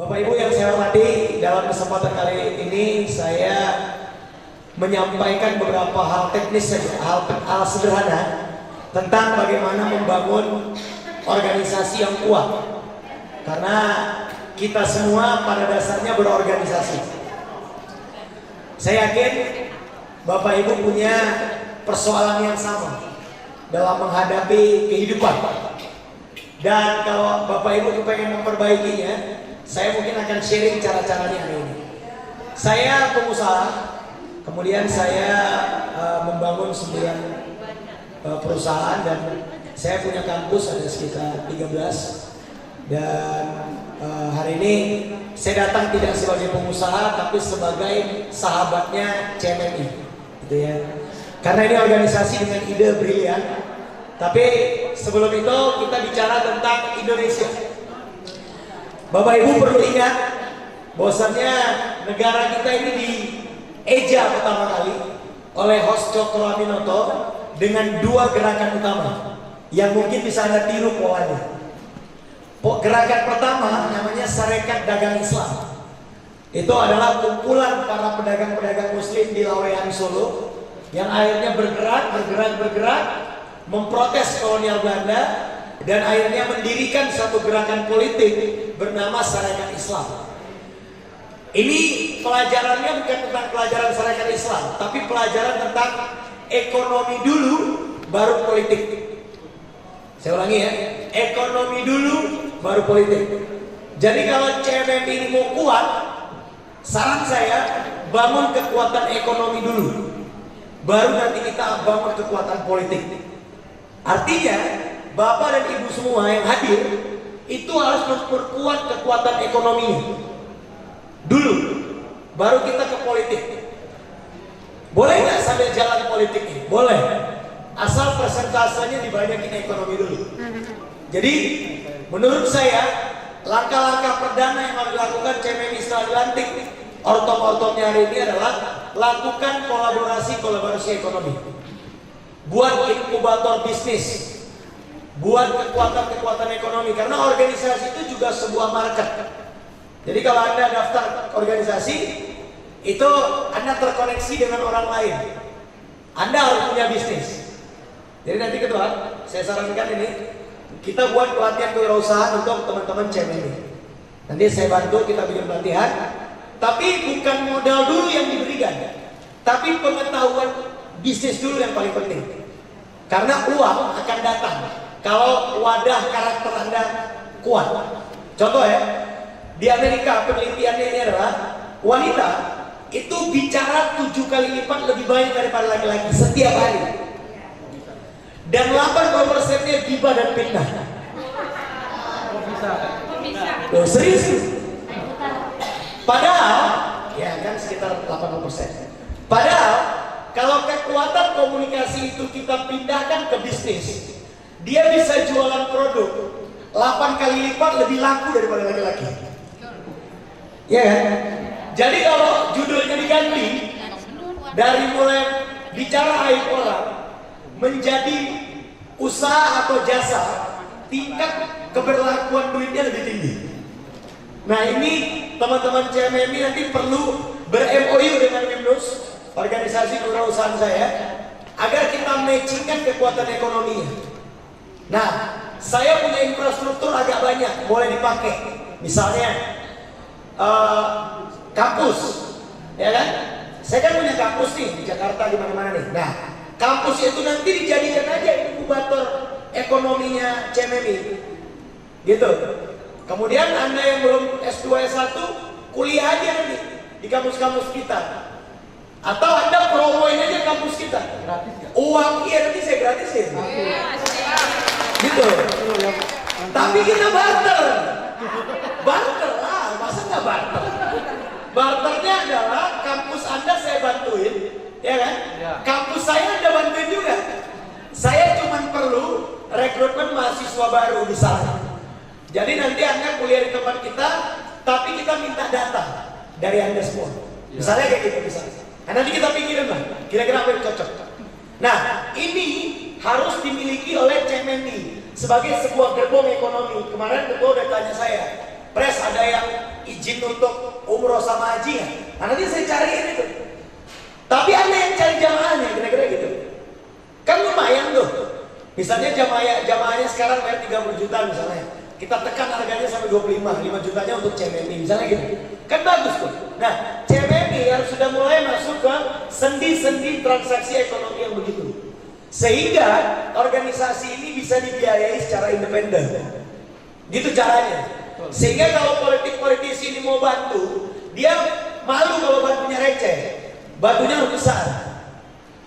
Bapak Ibu yang saya hormati, dalam kesempatan kali ini saya menyampaikan beberapa hal teknis saja, hal sederhana tentang bagaimana membangun organisasi yang kuat. Karena kita semua pada dasarnya berorganisasi. Saya yakin Bapak Ibu punya persoalan yang sama dalam menghadapi kehidupan. Dan kalau Bapak Ibu kepengen memperbaikinya, saya mungkin akan sharing cara-caranya hari ini. Saya pengusaha, kemudian saya membangun 9 perusahaan dan saya punya kampus ada sekitar 13. Dan hari ini saya datang tidak sebagai pengusaha tapi sebagai sahabatnya CMMI, gitu ya. Karena ini organisasi dengan ide brilian. Tapi sebelum itu kita bicara tentang Indonesia. Bapak Ibu perlu ingat bahwasannya negara kita ini dieja pertama kali oleh host Cokro Aminoto dengan 2 gerakan utama yang mungkin bisa Anda tiru polanya. Gerakan pertama namanya Sarekat Dagang Islam. Itu adalah kumpulan para pedagang-pedagang muslim di Laweyan Solo yang akhirnya bergerak memprotes kolonial Belanda dan akhirnya mendirikan satu gerakan politik bernama Sarekat Islam. Ini pelajarannya bukan tentang pelajaran Sarekat Islam, tapi pelajaran tentang ekonomi dulu baru politik. Saya ulangi ya, ekonomi dulu baru politik. Jadi kalau CMMI ini mau kuat, saran saya bangun kekuatan ekonomi dulu, baru nanti kita bangun kekuatan politik. Artinya Bapak dan Ibu semua yang hadir itu harus memperkuat kekuatan ekonominya dulu, baru kita ke politik. Boleh nggak sambil jalan politik ini? Boleh, asal persentasenya dibanyakin ekonomi dulu. Jadi menurut saya langkah-langkah perdana yang harus dilakukan CMMI setelah dilantik ortom-ortomnya hari ini adalah lakukan kolaborasi ekonomi, buat inkubator bisnis, buat kekuatan ekonomi. Karena organisasi itu juga sebuah market. Jadi kalau Anda daftar organisasi itu Anda terkoneksi dengan orang lain, Anda harus punya bisnis. Jadi nanti ketua, saya sarankan ini kita buat pelatihan kewirausahaan untuk teman-teman CMMI. Nanti saya bantu kita bikin pelatihan. Tapi bukan modal dulu yang diberikan, tapi pengetahuan bisnis dulu yang paling penting. Karena uang akan datang kalau wadah karakter Anda kuat. Contoh ya, di Amerika penelitiannya ini adalah wanita itu bicara 7 kali lipat lebih banyak daripada laki-laki setiap hari. Dan 80%-nya gibah dan fitnah. Loh, serius? Padahal, ya kan sekitar 80%. Padahal, kalau kekuatan komunikasi itu kita pindahkan ke bisnis, dia bisa jualan produk 8 kali lipat lebih laku daripada laki-laki. Ya kan? Jadi kalau judulnya diganti dari mulai bicara aib orang menjadi usaha atau jasa, tingkat keberlakuan duitnya lebih tinggi. Nah ini teman-teman CMMI nanti perlu ber-MOU dengan Windows, organisasi kewirausahaan saya, agar kita matchingkan kekuatan ekonominya. Nah, saya punya infrastruktur agak banyak, boleh dipakai. Misalnya kampus, ya kan? Saya kan punya kampus nih di Jakarta, di mana-mana nih. Nah, kampus itu nanti dijadikan aja inkubator ekonominya CMMI, gitu. Kemudian Anda yang belum S2 S1 kuliah aja nanti di kampus-kampus kita. Atau Anda promoin aja kampus kita. Gratis ya? Uang iya nanti saya gratisin. Gitu. Tapi kita barter. Barter lah, masa nggak barter? Barternya adalah kampus Anda saya bantuin, ya kan? Ya. Kampus saya Anda bantuin juga. Saya cuma perlu rekrutmen mahasiswa baru di sana. Jadi nanti Anda kuliah di tempat kita, tapi kita minta data dari Anda semua. Misalnya kayak gitu misalnya. Nah, nanti kita pikirin lah, kira-kira apa yang cocok. Nah, ini harus dimiliki oleh CMMI sebagai sebuah gerbong ekonomi. Kemarin ketua udah tanya saya, Pres ada yang izin untuk umroh sama haji nggak? Nah, nanti saya cariin itu. Tapi Anda yang cari jamaahnya, kira-kira gitu. Kan lumayan tuh. Misalnya jamaahnya sekarang bayar 30 juta misalnya. Kita tekan harganya sampai 25 jutanya untuk CMMI misalnya gitu. Kan bagus tuh. Nah, CMMI harus sudah mulai masuk ke sendi-sendi transaksi ekonomi yang begitu. Sehingga organisasi ini bisa dibiayai secara independen. Gitu caranya. Sehingga kalau politisi ini mau bantu, dia malu kalau bantunya receh. Bantunya harus besar.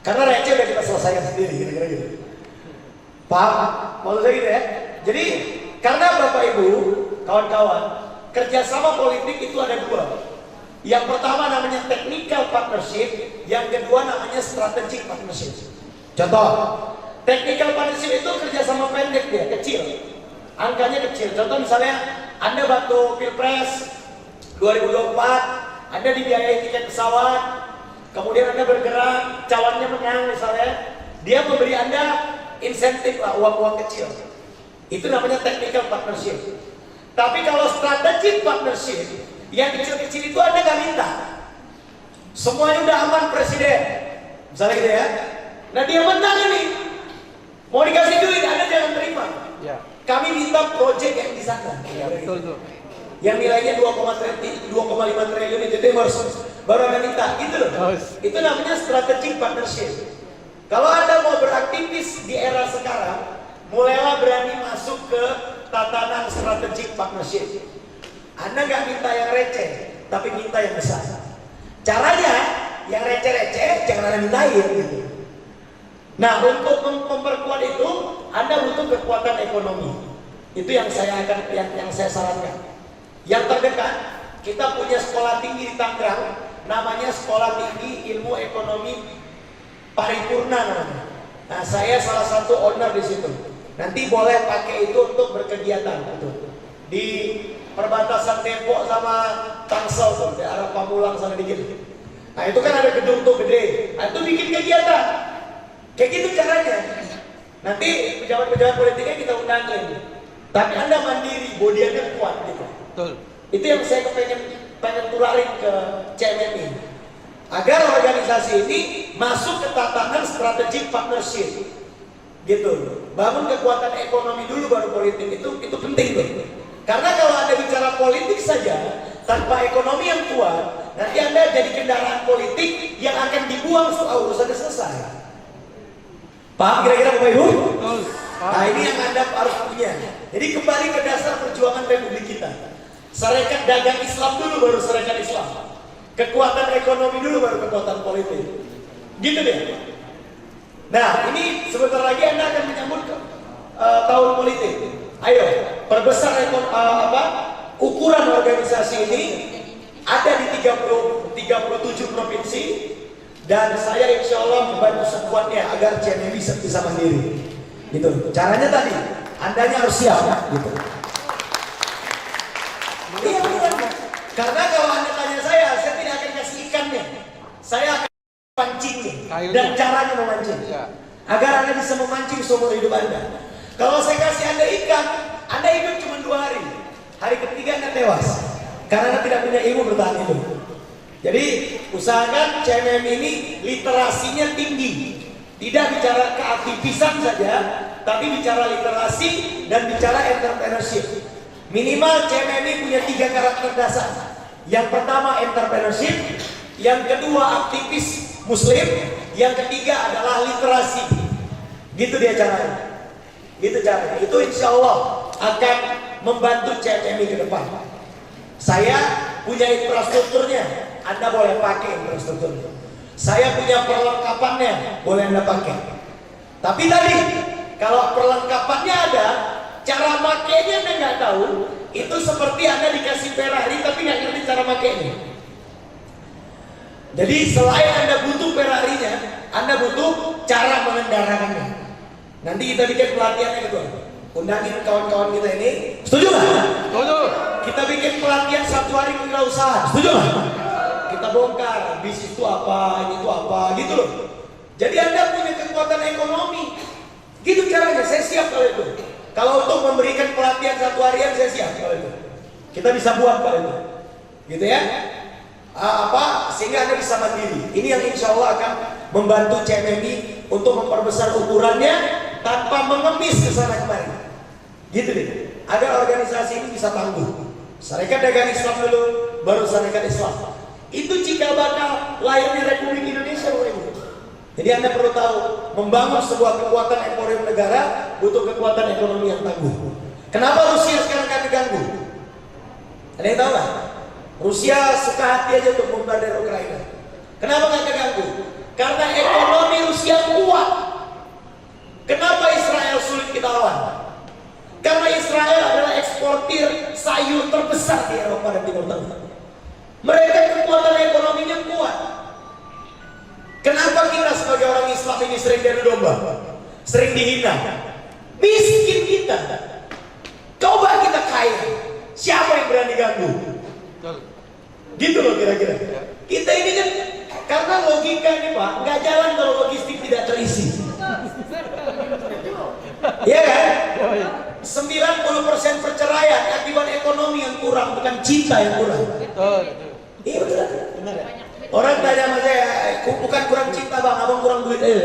Karena receh udah kita selesaikan sendiri, kira-kira gitu. Paham? Maksud saya gitu ya. Jadi karena Bapak Ibu, kawan-kawan, kerjasama politik itu ada dua. Yang pertama namanya technical partnership, yang kedua namanya strategic partnership. Contoh, technical partnership itu kerjasama pendek dia, kecil. Angkanya kecil. Contoh misalnya Anda bantu Pilpres 2024, Anda dibiayai tiket pesawat, kemudian Anda bergerak, calonnya menang misalnya, dia memberi Anda insentif lah, uang-uang kecil. Itu namanya technical partnership. Tapi kalau strategic partnership, yang kecil-kecil itu Anda nggak minta. Semuanya udah aman presiden, misalnya gitu ya. Nah dia menang ini, mau dikasih duit, Anda jangan terima. Ya. Kami minta project yang di sana. Ya, betul tuh. Yang nilainya 2,5 triliun itu baru Anda minta, gitu loh. Itu namanya strategic partnership. Kalau Anda mau beraktivis di era sekarang, mulailah berani masuk ke tatanan strategic partnership. Anda nggak minta yang receh, tapi minta yang besar. Caranya, yang receh-receh jangan Anda mintain gitu. Nah, untuk memperkuat itu, Anda butuh kekuatan ekonomi. Itu yang saya sarankan. Yang terdekat, kita punya sekolah tinggi di Tangerang, namanya Sekolah Tinggi Ilmu Ekonomi Paripurna namanya. Nah, saya salah satu owner di situ. Nanti boleh pakai itu untuk berkegiatan gitu. Di perbatasan Depok sama Tangsel tuh, di arah Pamulang sana dikit. Nah, itu kan ada gedung tuh gede. Nah, itu bikin kegiatan. Kayak gitu caranya. Nanti pejabat-pejabat politiknya kita undangin. Tapi Anda mandiri, body Anda kuat gitu. Betul. Itu yang saya pengen tularin ke CMMI. Agar organisasi ini masuk ke tatanan strategic partnership. Gitu. Bangun kekuatan ekonomi dulu baru politik, itu penting tuh. Karena kalau Anda bicara politik saja tanpa ekonomi yang kuat, nanti Anda jadi kendaraan politik yang akan dibuang setelah urusannya selesai. Paham kira-kira Bapak Ibu? Nah, ini yang Anda harus punya. Jadi kembali ke dasar perjuangan Republik kita. Serikat dagang Islam dulu baru serikat Islam. Kekuatan ekonomi dulu baru kekuatan politik. Gitu deh. Nah, ini sebentar lagi Anda akan menyambut tahun politik. Ayo, perbesar ukuran organisasi ini ada di 37 provinsi. Dan saya insya Allah membantu sekuatnya agar CMMI bisa mandiri. Gitu. Caranya tadi, Andanya harus siap. Gitu. Iya benar. Karena kalau Anda tanya saya tidak akan kasih ikannya. Saya akan pancingnya dan caranya memancing. Agar Anda bisa memancing seumur hidup Anda. Kalau saya kasih Anda ikan, Anda hidup cuma 2 hari. Hari ketiga Anda tewas. Karena Anda tidak punya ilmu bertahan hidup. Jadi usahakan CMMI ini literasinya tinggi. Tidak bicara keaktivisan saja, tapi bicara literasi dan bicara entrepreneurship. Minimal CMMI punya 3 karakter dasar. Yang pertama entrepreneurship, yang kedua aktivis muslim, yang ketiga adalah literasi. Gitu dia caranya. Gitu caranya. Itu insya Allah akan membantu CMMI ke depan. Saya punya infrastrukturnya. Anda boleh pakai infrastrukturnya. Saya punya perlengkapannya, boleh Anda pakai. Tapi tadi, kalau perlengkapannya ada, cara makainya Anda nggak tahu, itu seperti Anda dikasih Ferrari tapi nggak ngerti cara makainya. Jadi selain Anda butuh Ferrarinya, Anda butuh cara mengendarakannya. Nanti kita bikin pelatihannya gitu. Undangin kawan-kawan kita ini, setuju nggak? Setuju. Kita bikin pelatihan 1 hari kewirausahaan, setuju nggak? Kita bongkar bisnis itu apa, ini itu apa, gitu loh. Jadi Anda punya kekuatan ekonomi. Gitu caranya, saya siap kalau itu. Kalau untuk memberikan pelatihan 1 harian, saya siap kalau itu. Kita bisa buat kalau itu. gitu ya. Sehingga Anda bisa mandiri. Ini yang insya Allah akan membantu CMMI untuk memperbesar ukurannya tanpa mengemis ke sana kemari. Gitu deh. Agar organisasi ini bisa tangguh. Syarikat Dagang Islam dulu, baru Syarikat Islam. Itu jika bakal lahirnya Republik Indonesia, Jadi Anda perlu tahu, membangun sebuah kekuatan emporium negara butuh kekuatan ekonomi yang tangguh. Kenapa Rusia sekarang kami ganggu? Ada yang tahu nggak? Rusia suka hati aja untuk bombardir Ukraina. Kenapa nggak keganggu? Karena ekonomi Rusia kuat. Kenapa Israel sulit kita lawan? Karena Israel adalah eksportir sayur terbesar di Eropa dan Timur Tengah. Mereka kekuatan ekonominya kuat. Kenapa kita sebagai orang Islam ini sering diadu domba? Sering dihina? Miskin kita. Coba kita kaya. Siapa yang berani ganggu? Gitu loh kira-kira. Kita ini kan karena logika ini Pak, nggak jalan kalau logistik tidak terisi. Iya kan? 90% perceraian akibat ekonomi yang kurang, bukan cinta yang kurang. Iya betul. Benar ya? Orang tanya sama saya, bukan kurang cinta bang, abang kurang duit aja.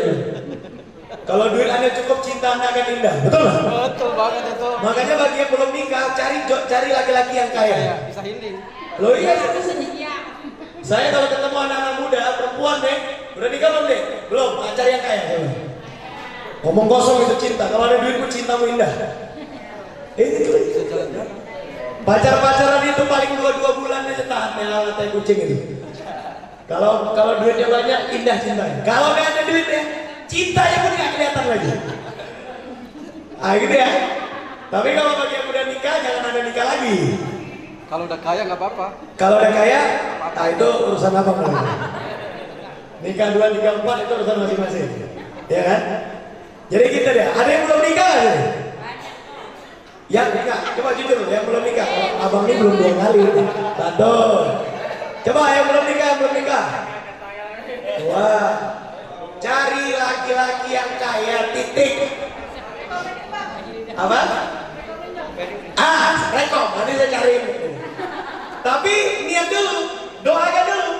Kalau duit Anda cukup, cinta Anda akan indah. Betul nggak? Betul banget itu. Makanya bagi yang belum nikah, cari laki-laki yang kaya. Bisa healing. Loh iya. Saya kalau ketemu anak-anak muda, perempuan deh, udah nikah belum deh? Belum, cari yang kaya. Ngomong kosong itu cinta. Kalau ada duitmu, cintamu indah. Itu. Pacar-pacaran itu paling 2 bulan aja tahan melala tai kucing itu. Kalau duitnya banyak, indah cintanya. Kalau nggak ada duitnya, cintanya pun nggak kelihatan lagi. Gitu ya. Tapi kalau bagi yang udah nikah, jangan ada nikah lagi. Kalau udah kaya nggak apa-apa. Kalau udah kaya, itu urusan apa namanya? Nikah 2, nikah 4 itu urusan masing-masing. Ya kan? Jadi gitu deh. Ada yang belum nikah nggak? Yang nikah, coba jujur, yang belum nikah. Abang ini belum 2 kali. Betul. Coba yang belum nikah. Wah, cari laki-laki yang kaya, titik. Apa? Rekom, nanti saya cari. Tapi niat dulu, doakan dulu.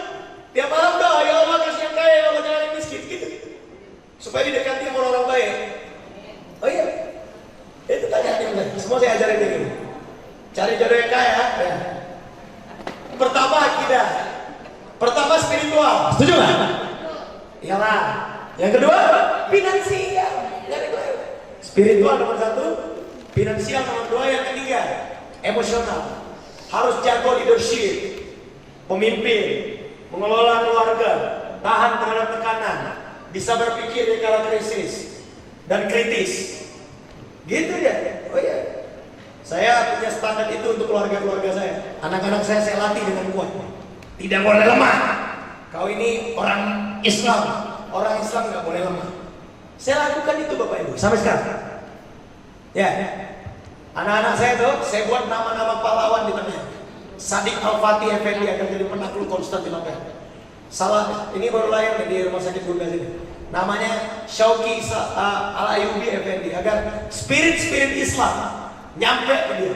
Tiap malam doa, ya Allah kasih yang kaya, ya Allah jangan yang miskin, gitu. Supaya didekati sama orang baik. Oh iya, itu tanya yang semua saya ajarin begini. Cari jodoh yang kaya. Ya. Pertama akidah, pertama spiritual, setuju nggak? Iyalah. Yang kedua finansial. Spiritual nomor 1, finansial nomor 2, yang ketiga emosional. Harus jago leadership, pemimpin, mengelola keluarga, tahan terhadap tekanan, bisa berpikir di kala krisis dan kritis. Gitu ya. Oh iya. Saya punya standar itu untuk keluarga-keluarga saya. Anak-anak saya latih dengan kuat. Tidak boleh lemah. Kau ini orang Islam. Orang Islam nggak boleh lemah. Saya lakukan itu Bapak Ibu sampai sekarang. Ya. Anak-anak saya tuh, saya buat nama-nama pahlawan di tengah. Sadik Al-Fatih Effendi akan jadi penakluk Konstantinopel. Salah, ini baru lahir di rumah sakit Bunda sini. Namanya Syauqi Al-Ayubi Effendi, agar spirit Islam nyampe ke dia.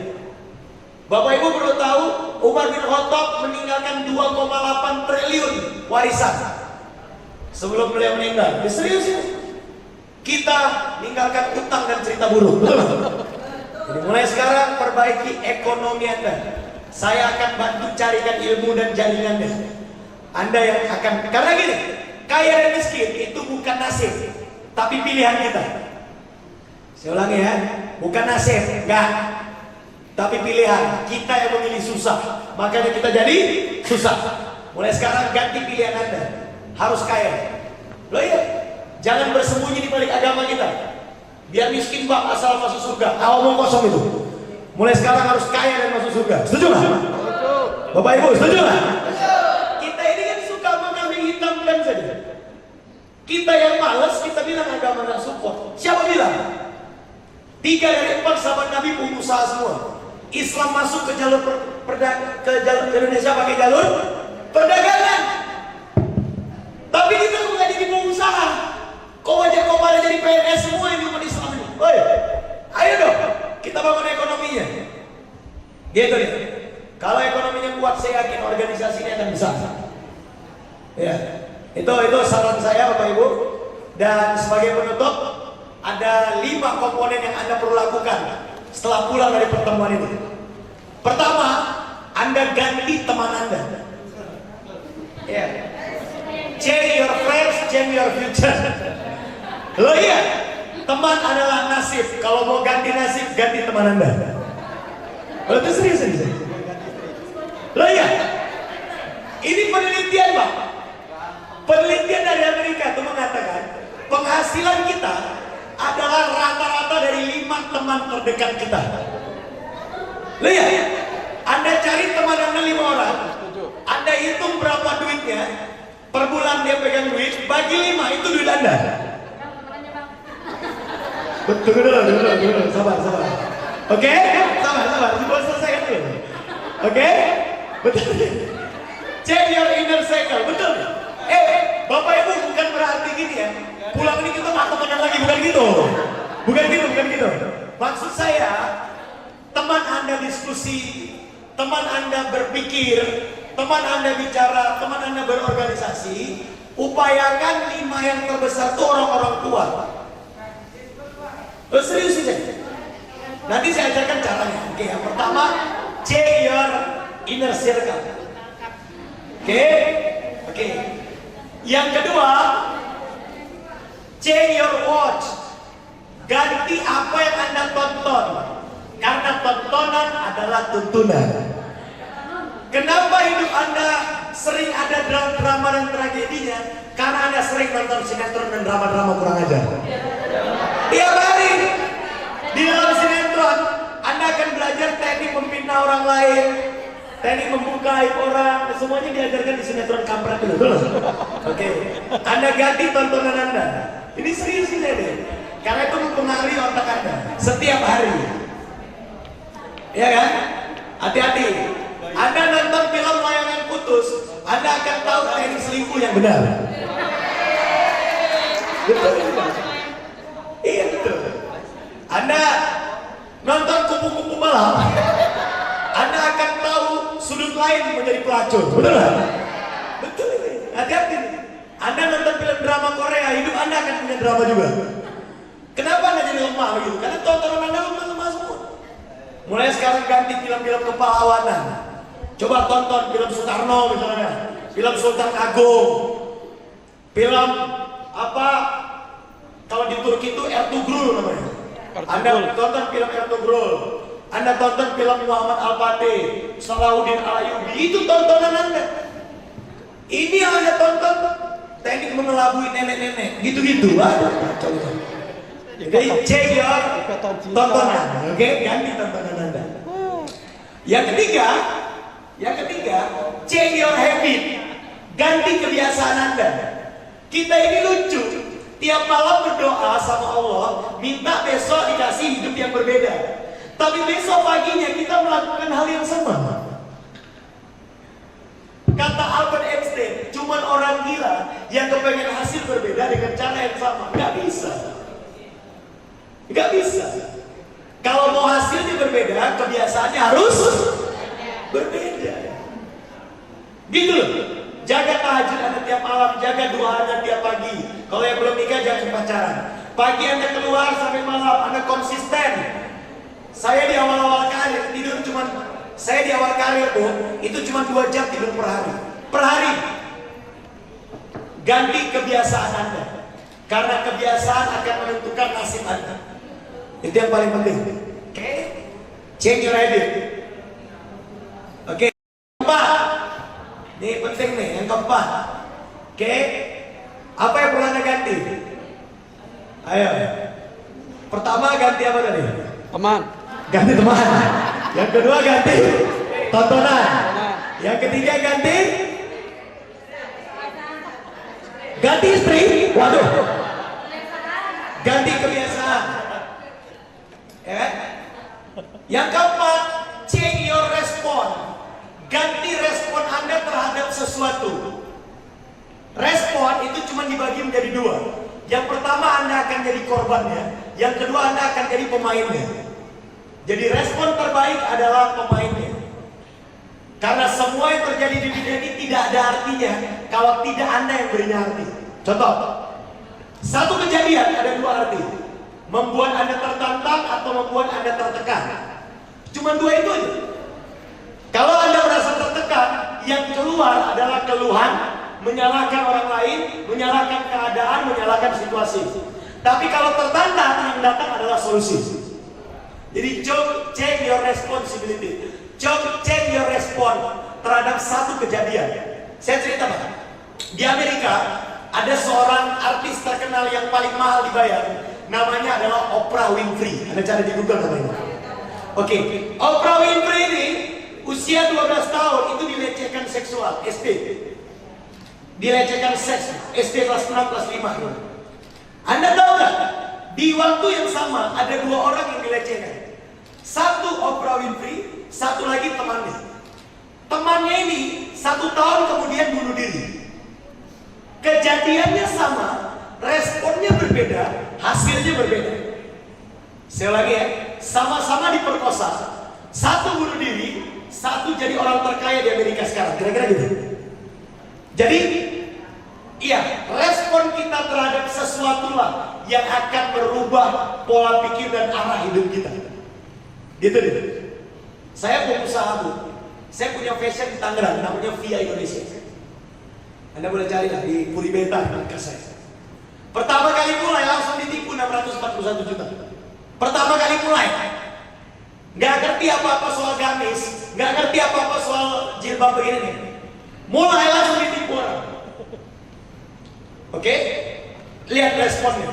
Bapak Ibu perlu tahu, Umar bin Khattab meninggalkan 2,8 triliun warisan sebelum beliau meninggal. Serius ya? Kita meninggalkan utang dan cerita buruk. Jadi mulai sekarang perbaiki ekonomi Anda. Saya akan bantu carikan ilmu dan jaringannya. Anda yang akan, karena gini, kaya dan miskin itu bukan nasib, tapi pilihan kita. Saya ulangi ya, bukan nasib, enggak, tapi pilihan. Kita yang memilih susah, makanya kita jadi susah. Mulai sekarang ganti pilihan Anda, harus kaya. Loh iya, jangan bersembunyi di balik agama kita. Biar miskin Pak, asal masuk surga. Omong kosong itu. Mulai sekarang harus kaya dan masuk surga. Setuju nggak? Bapak Ibu, setuju nggak? Kita ini kan suka mengambing hitamkan saja. Kita yang malas, kita bilang agama nggak support. Siapa bilang? 3 dari 4 sahabat Nabi pengusaha semua. Islam masuk ke jalur ke Indonesia pakai jalur perdagangan. Tapi kita nggak jadi pengusaha. Kok wajah kau pada jadi PNS semua yang umat Islam ini? Ayo dong, kita bangun ekonominya. Gitu ya. Kalau ekonominya kuat, saya yakin organisasinya akan besar. Ya, itu saran saya Bapak Ibu. Dan sebagai penutup, ada 5 komponen yang Anda perlu lakukan setelah pulang dari pertemuan ini. Pertama, Anda ganti teman Anda. Ya. Change your friends, change your future. Loh iya, teman adalah nasib. Kalau mau ganti nasib, ganti teman Anda. Loh itu serius. Loh iya, ini penelitian Pak. Penelitian dari Amerika itu mengatakan penghasilan kita adalah rata-rata dari 5 teman terdekat kita. Loh iya, Anda cari teman Anda 5 orang, Anda hitung berapa duitnya, per bulan dia pegang duit, bagi 5, itu duit Anda. Betul, sabar. Oke, sabar, sebelum selesaikan dulu. Oke, betul. Check your inner circle, betul. Bapak Ibu bukan berarti gini ya, pulang ini kita nggak temenan lagi, bukan gitu. Maksud saya, teman Anda diskusi, teman Anda berpikir, teman Anda bicara, teman Anda berorganisasi, upayakan 5 yang terbesar itu orang-orang tua. Serius sih, nanti saya ajarkan caranya. Oke, yang pertama, check your inner circle. Oke. Yang kedua, change your watch. Ganti apa yang Anda tonton, karena tontonan adalah tuntunan. Kenapa hidup Anda sering ada drama dan tragedinya? Karena Anda sering nonton sinetron dan drama-drama kurang ajar. Tiap hari di dalam sinetron Anda akan belajar teknik memfitnah orang lain, teknik membuka aib orang, semuanya diajarkan di sinetron kampret dulu. Oke. Anda ganti tontonan Anda. Ini serius ini deh. Karena itu mempengaruhi otak Anda setiap hari. Ya kan? Hati-hati. Anda nonton film Layangan Putus, Anda akan tahu teknik selingkuh yang benar. Betul. Iya betul. Anda nonton kupu-kupu malam, Anda akan tahu sudut lain menjadi pelacur. Betul kan? Betul ini. Hati-hati. Anda nonton film drama Korea, hidup Anda akan punya drama juga. Kenapa Anda jadi lemah gitu? Karena tontonan Anda lemah semua. Mulai sekarang ganti film-film kepahlawanan. Coba tonton film Soekarno misalnya, film Sultan Agung, film apa? Kalau di Turki itu Ertugrul namanya. Anda tonton film Ertugrul, Anda tonton film Muhammad Al-Fatih, Salahuddin Al-Ayyubi, itu tontonan Anda. Ini yang Anda tonton, teknik mengelabui nenek-nenek, gitu-gitu. Jadi check your tontonan, oke? Ganti tontonan Anda. Yang ketiga, check your habit, ganti kebiasaan Anda. Kita ini lucu. Tiap malam berdoa sama Allah, minta besok dikasih hidup yang berbeda. Tapi besok paginya kita melakukan hal yang sama. Kata Albert Einstein, cuman orang gila yang kepengen hasil berbeda dengan cara yang sama. Gak bisa. Kalau mau hasilnya berbeda, kebiasaannya harus berbeda. Gitu loh. Jaga tahajud Anda tiap malam, jaga doa Anda tiap pagi. Kalau yang belum nikah jangan pacaran. Pagi Anda keluar sampai malam, Anda konsisten. Saya di awal-awal karir tidur saya di awal karir tuh itu cuma 2 jam tidur per hari. Ganti kebiasaan Anda, karena kebiasaan akan menentukan nasib Anda. Itu yang paling penting. Oke? Change your habit. Oke. Ini penting nih, yang keempat. Oke? Apa yang perlu Anda ganti? Ayo. Pertama ganti apa tadi? Teman. Ganti teman. Yang kedua ganti tontonan. Yang ketiga ganti istri. Waduh. Ganti kebiasaan. Ya kan? Yang keempat, change your response. Ganti respon Anda terhadap sesuatu. Respon itu cuma dibagi menjadi 2. Yang pertama Anda akan jadi korbannya, yang kedua Anda akan jadi pemainnya. Jadi respon terbaik adalah pemainnya. Karena semua yang terjadi di dunia ini tidak ada artinya kalau tidak Anda yang berinya arti. Contoh, satu kejadian ada dua arti. Membuat Anda tertantang atau membuat Anda tertekan. Cuma dua itu aja. Kalau Anda merasa tertekan, yang keluar adalah keluhan, menyalahkan orang lain, menyalahkan keadaan, menyalahkan situasi. Tapi kalau tertantang, yang datang adalah solusi. Jadi check your responsibility. Check your respon terhadap satu kejadian. Saya cerita Pak. Di Amerika ada seorang artis terkenal yang paling mahal dibayar. Namanya adalah Oprah Winfrey. Anda cari di Google namanya. Oke, Oprah Winfrey ini usia 12 tahun itu dilecehkan seksual, SD. Dilecehkan seks, SD kelas 6, kelas 5. Anda tahu kan? Di waktu yang sama ada dua orang yang dilecehkan. Satu Oprah Winfrey, satu lagi temannya. Temannya ini 1 tahun kemudian bunuh diri. Kejadiannya sama, responnya berbeda, hasilnya berbeda. Saya lagi ya, sama-sama diperkosa. Satu bunuh diri, satu jadi orang terkaya di Amerika sekarang. Kira-kira gitu. Jadi, iya, respon kita terhadap sesuatu lah yang akan merubah pola pikir dan arah hidup kita. Gitu deh. Saya pengusaha Bu. Saya punya fashion di Tangerang, namanya Via Indonesia. Anda boleh cari lah di Puribeta markas saya. Pertama kali mulai langsung ditipu 641 juta. Pertama kali mulai. Nggak ngerti apa-apa soal gamis, nggak ngerti apa-apa soal jilbab begini nih. Mulai langsung ditipu orang. Oke? Lihat responnya.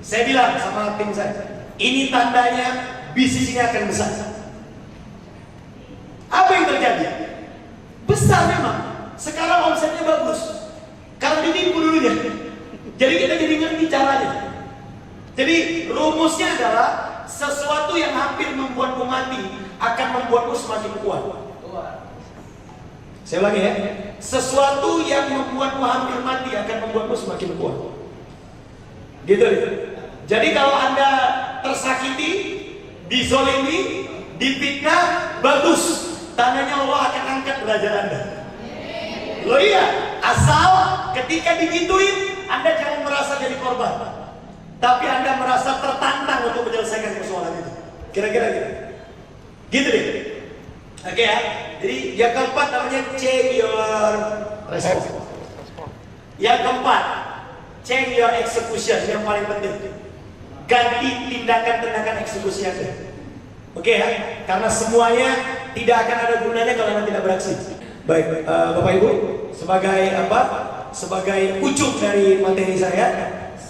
Saya bilang sama tim saya, ini tandanya bisnis ini akan besar. Apa yang terjadi? Besar memang. Sekarang omsetnya bagus. Karena ditipu dulunya. Jadi kita jadi ngerti caranya. Jadi rumusnya adalah sesuatu yang hampir membuatmu mati akan membuatmu semakin kuat. Saya ulangi ya. Sesuatu yang membuatmu hampir mati akan membuatmu semakin kuat. Gitu deh. Jadi kalau Anda tersakiti, dizolimi, difitnah, bagus. Tandanya Allah akan angkat derajat Anda. Loh iya, asal ketika digituin Anda jangan merasa jadi korban, tapi Anda merasa tertantang untuk menyelesaikan persoalan itu. Kira-kira gitu. Gitu deh. Oke ya. Jadi yang keempat namanya change your response. Yang keempat, change your execution, yang paling penting. Ganti tindakan-tindakan eksekusi Anda. Oke ya, karena semuanya tidak akan ada gunanya kalau Anda tidak beraksi. Baik, Bapak Ibu, sebagai ujung dari materi saya,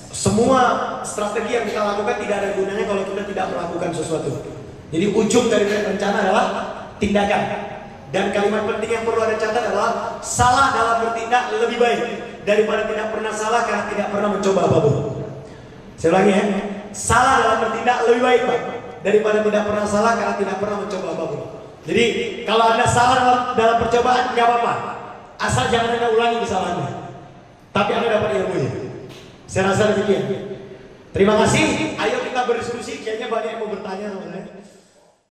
semua strategi yang kita lakukan tidak ada gunanya kalau kita tidak melakukan sesuatu. Jadi ujung dari rencana adalah tindakan. Dan kalimat penting yang perlu Anda catat adalah salah dalam bertindak lebih baik daripada tidak pernah salah karena tidak pernah mencoba apapun. Saya ulangi ya, salah dalam bertindak lebih baik Pak daripada tidak pernah salah karena tidak pernah mencoba apapun. Jadi kalau Anda salah dalam percobaan nggak apa-apa, asal jangan Anda ulangi kesalahannya. Tapi Anda dapat ilmunya. Saya rasa demikian. Terima kasih. Ayo kita berdiskusi. Kayaknya banyak yang mau bertanya sama saya.